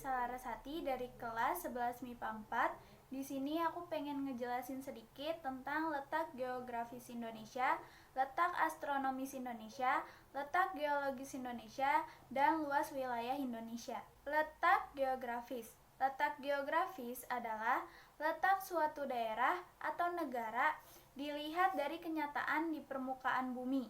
Marisa Larasati dari kelas 11 MIPA 4. Di sini aku pengen ngejelasin sedikit tentang letak geografis Indonesia, letak astronomis Indonesia, letak geologis Indonesia, dan luas wilayah Indonesia. Letak geografis. Letak geografis adalah letak suatu daerah atau negara dilihat dari kenyataan di permukaan bumi.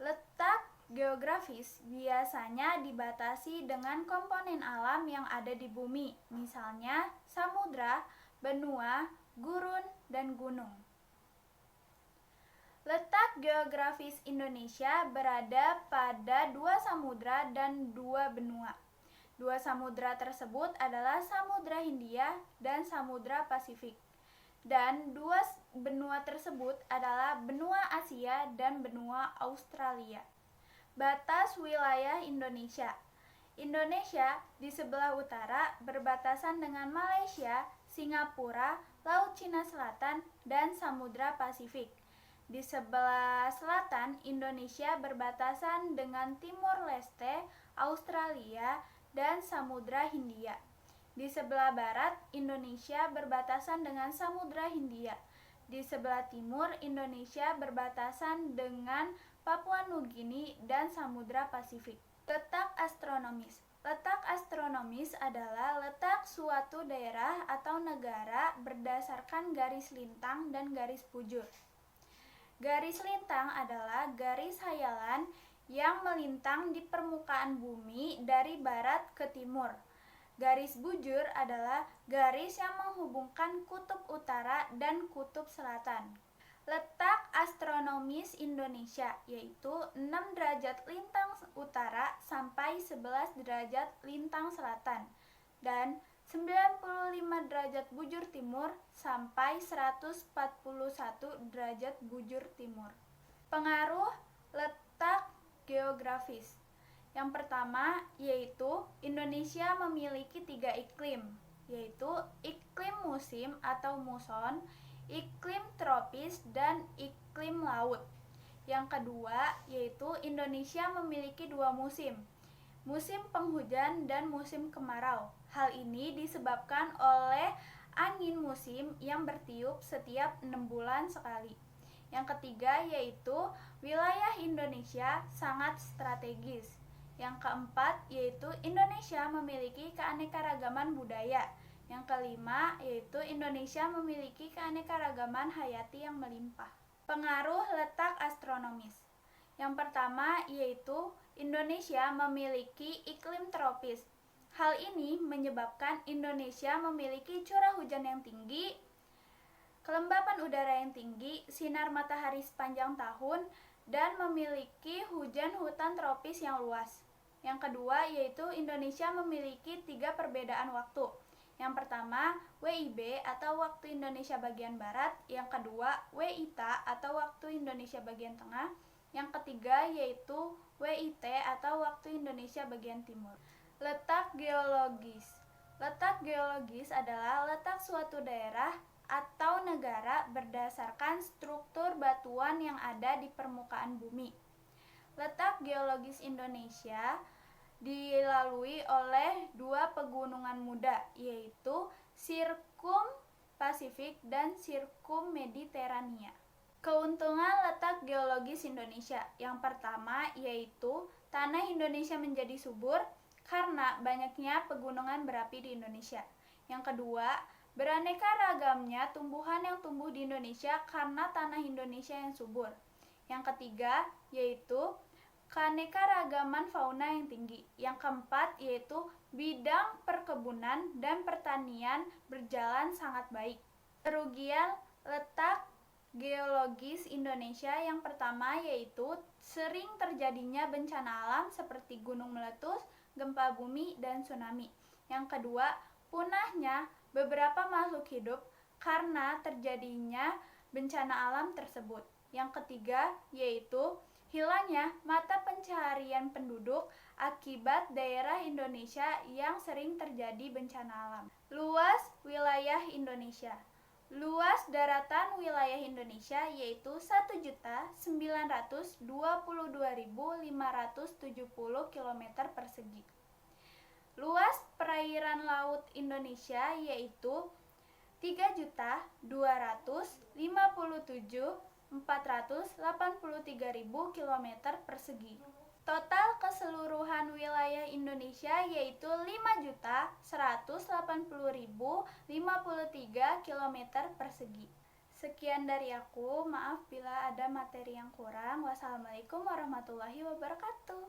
Letak geografis biasanya dibatasi dengan komponen alam yang ada di bumi, misalnya samudra, benua, gurun, dan gunung. Letak geografis Indonesia berada pada 2 samudra dan 2 benua. 2 samudra tersebut adalah Samudra Hindia dan Samudra Pasifik. Dan 2 benua tersebut adalah benua Asia dan benua Australia. Batas wilayah Indonesia. Indonesia di sebelah utara berbatasan dengan Malaysia, Singapura, Laut Cina Selatan, dan Samudra Pasifik. Di sebelah selatan, Indonesia berbatasan dengan Timor Leste, Australia, dan Samudra Hindia. Di sebelah barat, Indonesia berbatasan dengan Samudra Hindia. Di sebelah timur, Indonesia berbatasan dengan Papua Nugini dan Samudra Pasifik. Letak astronomis. Letak astronomis adalah letak suatu daerah atau negara berdasarkan garis lintang dan garis bujur. Garis lintang adalah garis hayalan yang melintang di permukaan bumi dari barat ke timur. Garis bujur adalah garis yang menghubungkan kutub utara dan kutub selatan. Letak astronomis Indonesia yaitu 6 derajat lintang utara sampai 11 derajat lintang selatan dan 95 derajat bujur timur sampai 141 derajat bujur timur. Pengaruh letak geografis. Yang pertama yaitu Indonesia memiliki 3 iklim, yaitu iklim musim atau muson, iklim tropis, dan iklim laut. Yang kedua yaitu Indonesia memiliki 2 musim, musim penghujan dan musim kemarau. Hal ini disebabkan oleh angin musim yang bertiup setiap 6 bulan sekali. Yang ketiga yaitu wilayah Indonesia sangat strategis. Yang keempat yaitu Indonesia memiliki keanekaragaman budaya. Yang kelima yaitu Indonesia memiliki keanekaragaman hayati yang melimpah. Pengaruh letak astronomis. Yang pertama yaitu Indonesia memiliki iklim tropis. Hal ini menyebabkan Indonesia memiliki curah hujan yang tinggi, kelembapan udara yang tinggi, sinar matahari sepanjang tahun, dan memiliki hujan hutan tropis yang luas. Yang kedua yaitu Indonesia memiliki 3 perbedaan waktu. Yang pertama WIB atau waktu Indonesia bagian barat, yang kedua WITA atau waktu Indonesia bagian tengah, yang ketiga yaitu WIT atau waktu Indonesia bagian timur. Letak geologis. Letak geologis adalah letak suatu daerah atau negara berdasarkan struktur batuan yang ada di permukaan bumi. Letak geologis Indonesia dilalui oleh 2 pegunungan muda, yaitu Sirkum Pasifik dan Sirkum Mediterania. Keuntungan letak geologis Indonesia. Yang pertama yaitu tanah Indonesia menjadi subur karena banyaknya pegunungan berapi di Indonesia. Yang kedua, beraneka ragamnya tumbuhan yang tumbuh di Indonesia karena tanah Indonesia yang subur. Yang ketiga yaitu keanekaragaman fauna yang tinggi. Yang keempat yaitu bidang perkebunan dan pertanian berjalan sangat baik. Kerugian letak geologis Indonesia yang pertama yaitu sering terjadinya bencana alam seperti gunung meletus, gempa bumi, dan tsunami. Yang kedua, punahnya beberapa makhluk hidup karena terjadinya bencana alam tersebut. Yang ketiga yaitu hilangnya mata pencaharian penduduk akibat daerah Indonesia yang sering terjadi bencana alam. Luas wilayah Indonesia. Luas daratan wilayah Indonesia yaitu 1.922.570 km persegi. Luas perairan laut Indonesia yaitu 3.257.483.000 km persegi. Total keseluruhan wilayah Indonesia yaitu 5.180.053 km persegi. Sekian dari aku, maaf bila ada materi yang kurang. Wassalamualaikum warahmatullahi wabarakatuh.